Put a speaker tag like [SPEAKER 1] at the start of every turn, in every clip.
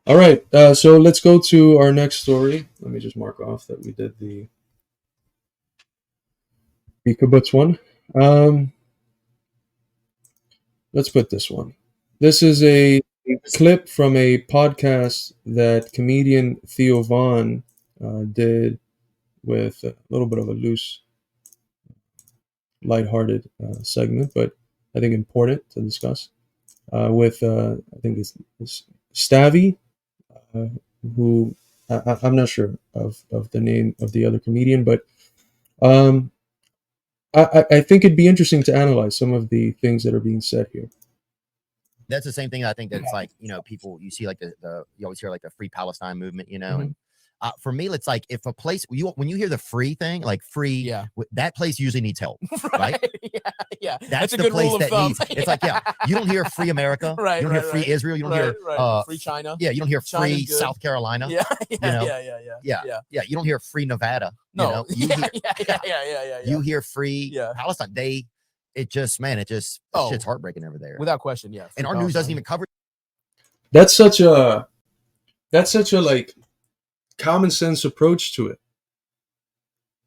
[SPEAKER 1] All right, so let's go to our next story. Let me just mark off that we did the kibbutz one. Um, let's put this one. This is a clip from a podcast that comedian Theo did with a little bit of a loose, lighthearted segment, but I think important to discuss. With I think it's Stavvy, uh, who I'm not sure of the name of the other comedian, but um, I think it'd be interesting to analyze some of the things that are being said here.
[SPEAKER 2] That's the same thing. I think that's like, people, you see like the you always hear like the free Palestine movement, and for me, it's like if a place when you hear the free thing, like free,
[SPEAKER 3] Yeah.
[SPEAKER 2] that place usually needs help, right?
[SPEAKER 3] Yeah.
[SPEAKER 2] That's
[SPEAKER 3] a
[SPEAKER 2] the
[SPEAKER 3] good
[SPEAKER 2] place
[SPEAKER 3] rule of
[SPEAKER 2] that
[SPEAKER 3] thumb.
[SPEAKER 2] needs. It's like, you don't hear free America,
[SPEAKER 3] Right,
[SPEAKER 2] you don't hear
[SPEAKER 3] right,
[SPEAKER 2] free
[SPEAKER 3] right.
[SPEAKER 2] Israel, you don't
[SPEAKER 3] Right,
[SPEAKER 2] hear
[SPEAKER 3] right. Free China.
[SPEAKER 2] yeah, you don't hear free
[SPEAKER 3] China's good.
[SPEAKER 2] South Carolina,
[SPEAKER 3] Yeah,
[SPEAKER 2] you know?
[SPEAKER 3] yeah.
[SPEAKER 2] You don't hear free Nevada.
[SPEAKER 3] No.
[SPEAKER 2] You hear,
[SPEAKER 3] Yeah.
[SPEAKER 2] you hear free
[SPEAKER 3] Yeah.
[SPEAKER 2] Palestine. Shit's heartbreaking over there.
[SPEAKER 3] Without question, yeah.
[SPEAKER 2] And our news doesn't even cover.
[SPEAKER 1] That's such a like common sense approach to it.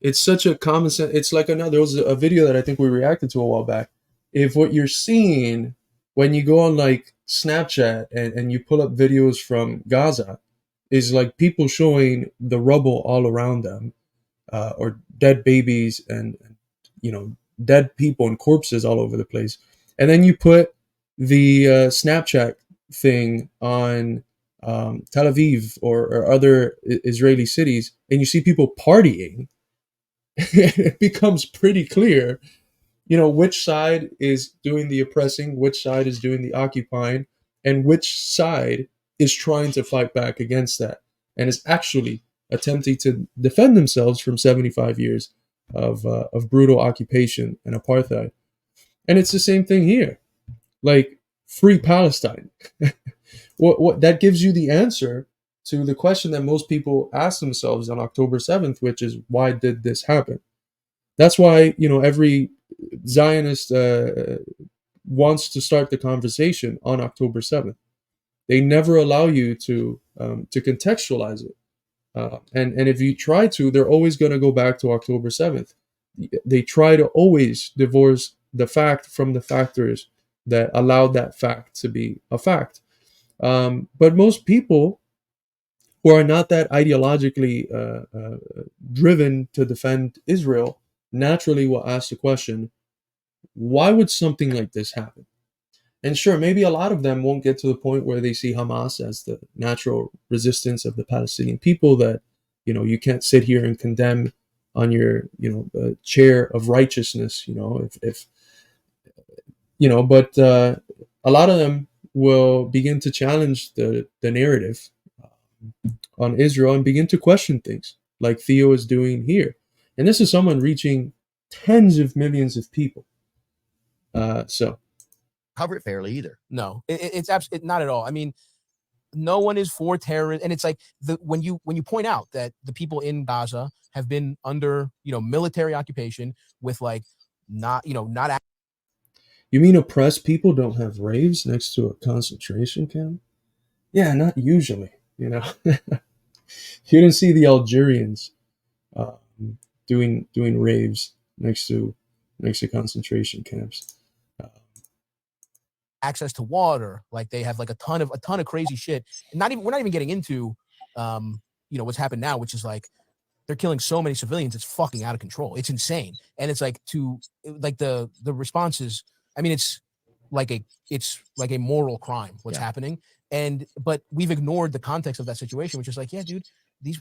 [SPEAKER 1] It's such a common sense. It's like there was a video that I think we reacted to a while back. If what you're seeing when you go on like Snapchat and you pull up videos from Gaza is like people showing the rubble all around them, or dead babies and dead people and corpses all over the place, and then you put the Snapchat thing on Tel Aviv or other Israeli cities, and you see people partying. It becomes pretty clear, which side is doing the oppressing, which side is doing the occupying, and which side is trying to fight back against that and is actually attempting to defend themselves from 75 years of brutal occupation and apartheid. And it's the same thing here. Like, free Palestine. What that gives you the answer to the question that most people ask themselves on October 7th, which is, why did this happen? That's why, every Zionist wants to start the conversation on October 7th. They never allow you to contextualize it. And if you try to, they're always going to go back to October 7th. They try to always divorce the fact from the factors that allowed that fact to be a fact. But most people who are not that ideologically driven to defend Israel naturally will ask the question, why would something like this happen? And sure, maybe a lot of them won't get to the point where they see Hamas as the natural resistance of the Palestinian people that, you can't sit here and condemn on your, chair of righteousness, if but a lot of them will begin to challenge the narrative on Israel and begin to question things like Theo is doing here. And this is someone reaching tens of millions of people. So
[SPEAKER 2] Cover it fairly either.
[SPEAKER 3] No, it's absolutely not at all. I mean, no one is for terror, and it's like when you point out that the people in Gaza have been under military occupation with like not.
[SPEAKER 1] You mean oppressed people don't have raves next to a concentration camp? Yeah, not usually. You didn't see the Algerians doing raves next to concentration camps.
[SPEAKER 3] Access to water, like they have like a ton of crazy shit. And we're not even getting into what's happened now, which is like they're killing so many civilians, it's fucking out of control. It's insane. And it's like the response is, I mean, it's like a moral crime what's happening. But we've ignored the context of that situation, which is like, yeah, dude, these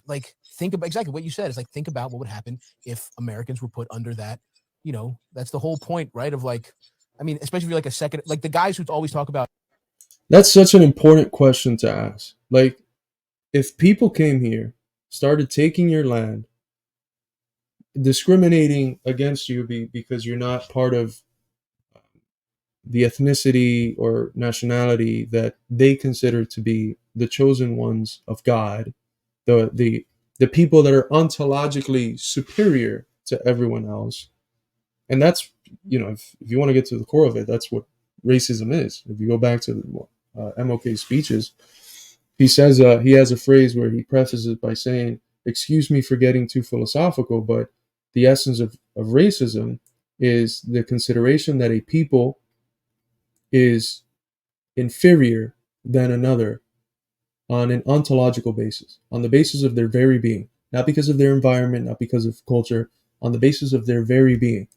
[SPEAKER 3] think about exactly what you said. It's like, think about what would happen if Americans were put under that. That's the whole point, right? Of like, I mean, especially if you're like a second, like the guys who always talk about.
[SPEAKER 1] That's such an important question to ask. Like, if people came here, started taking your land, discriminating against you because you're not part of the ethnicity or nationality that they consider to be the chosen ones of God, the people that are ontologically superior to everyone else. And that's, if you want to get to the core of it, that's what racism is. If you go back to MLK speeches, he says he has a phrase where he prefaces it by saying, "Excuse me for getting too philosophical, but the essence of racism is the consideration that a people is inferior than another on an ontological basis, on the basis of their very being, not because of their environment, not because of culture, on the basis of their very being."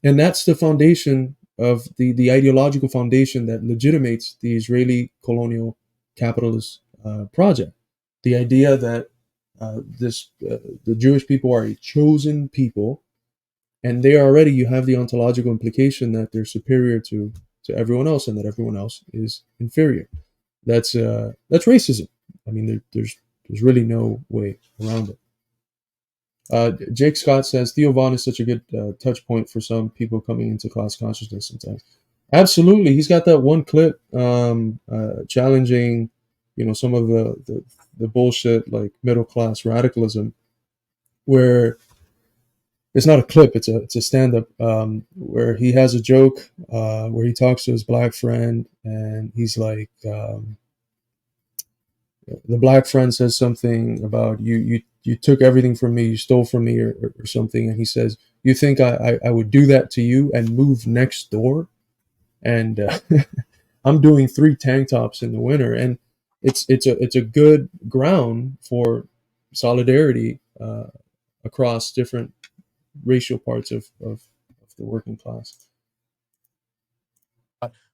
[SPEAKER 1] And that's the foundation of the ideological foundation that legitimates the Israeli colonial capitalist project. The idea that the Jewish people are a chosen people, and they already, you have the ontological implication that they're superior to everyone else, and that everyone else is inferior. That's racism. I mean, there's really no way around it. Jake Scott says Theo Von is such a good touch point for some people coming into class consciousness sometimes. Absolutely, he's got that one clip challenging, some of the bullshit like middle class radicalism, where it's not a clip, it's a stand up where he has a joke where he talks to his black friend, and he's like, the black friend says something about you took everything from me, you stole from me, or something, and he says, "You think I would do that to you and move next door?" And I'm doing 3 tank tops in the winter, and it's a good ground for solidarity across different racial parts of the working class.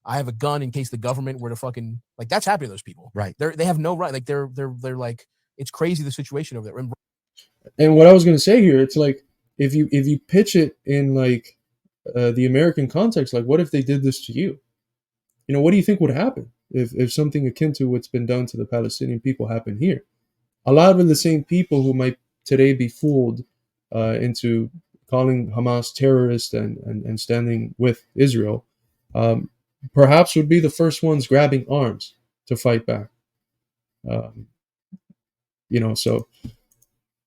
[SPEAKER 3] I have a gun in case the government were to fucking, like, that's happening to those people.
[SPEAKER 2] Right.
[SPEAKER 3] They have no right. Like they're like, it's crazy the situation over there.
[SPEAKER 1] And what I was going to say here, it's like, if you pitch it in like the American context, like, what if they did this to you? What do you think would happen if something akin to what's been done to the Palestinian people happened here? A lot of the same people who might today be fooled into calling Hamas terrorist and standing with Israel, perhaps would be the first ones grabbing arms to fight back. So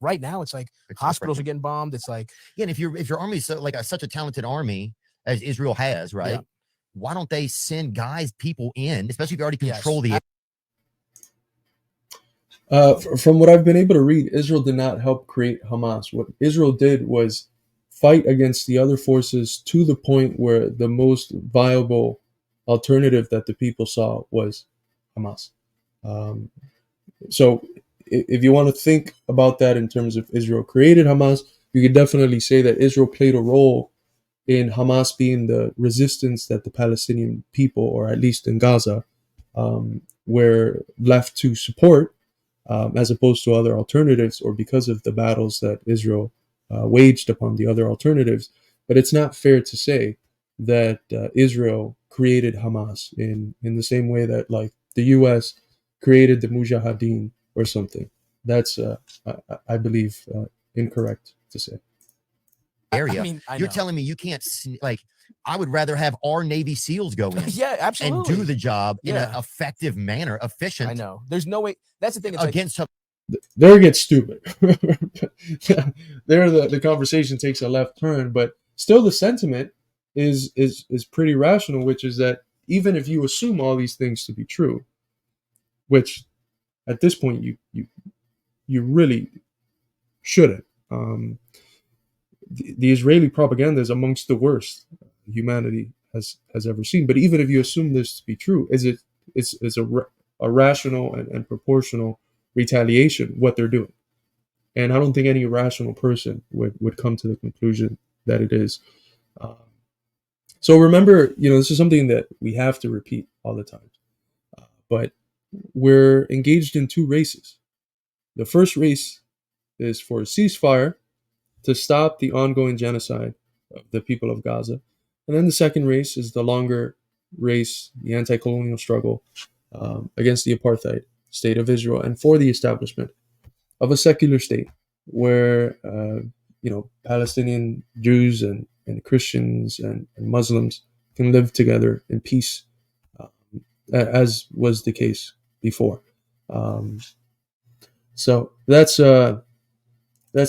[SPEAKER 3] right now it's like hospitals are getting bombed. It's like,
[SPEAKER 2] yeah, and if your army is such a talented army as Israel has, right? Yeah. Why don't they send people in, especially if you already control the
[SPEAKER 1] from what I've been able to read, Israel did not help create Hamas. What Israel did was fight against the other forces to the point where the most viable alternative that the people saw was Hamas. So if you want to think about that in terms of Israel created Hamas, you could definitely say that Israel played a role in Hamas being the resistance that the Palestinian people, or at least in Gaza, were left to support, as opposed to other alternatives, or because of the battles that Israel waged upon the other alternatives. But it's not fair to say that Israel created Hamas in the same way that, like, the U.S. created the Mujahideen or something. That's, I believe, incorrect to say.
[SPEAKER 2] Area. I mean, you're telling me you can't, I would rather have our Navy SEALs go in
[SPEAKER 3] yeah, absolutely,
[SPEAKER 2] and do the job in an effective manner, efficient.
[SPEAKER 3] I know. There's no way. That's the thing. It's
[SPEAKER 2] against
[SPEAKER 1] there it gets stupid. There the conversation takes a left turn, but still the sentiment is pretty rational, which is that even if you assume all these things to be true, which at this point you really shouldn't. The Israeli propaganda is amongst the worst humanity has ever seen. But even if you assume this to be true, it's a rational and proportional retaliation what they're doing. And I don't think any rational person would come to the conclusion that it is. So remember, this is something that we have to repeat all the time. But we're engaged in 2 races. The first race is for a ceasefire to stop the ongoing genocide of the people of Gaza. And then the second race is the longer race, the anti-colonial struggle against the apartheid state of Israel, and for the establishment of a secular state where Palestinian Jews and Christians and Muslims can live together in peace, as was the case before. So that's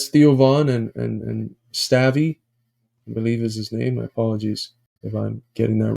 [SPEAKER 1] Theo Von and Stavvy, I believe is his name. My apologies if I'm getting that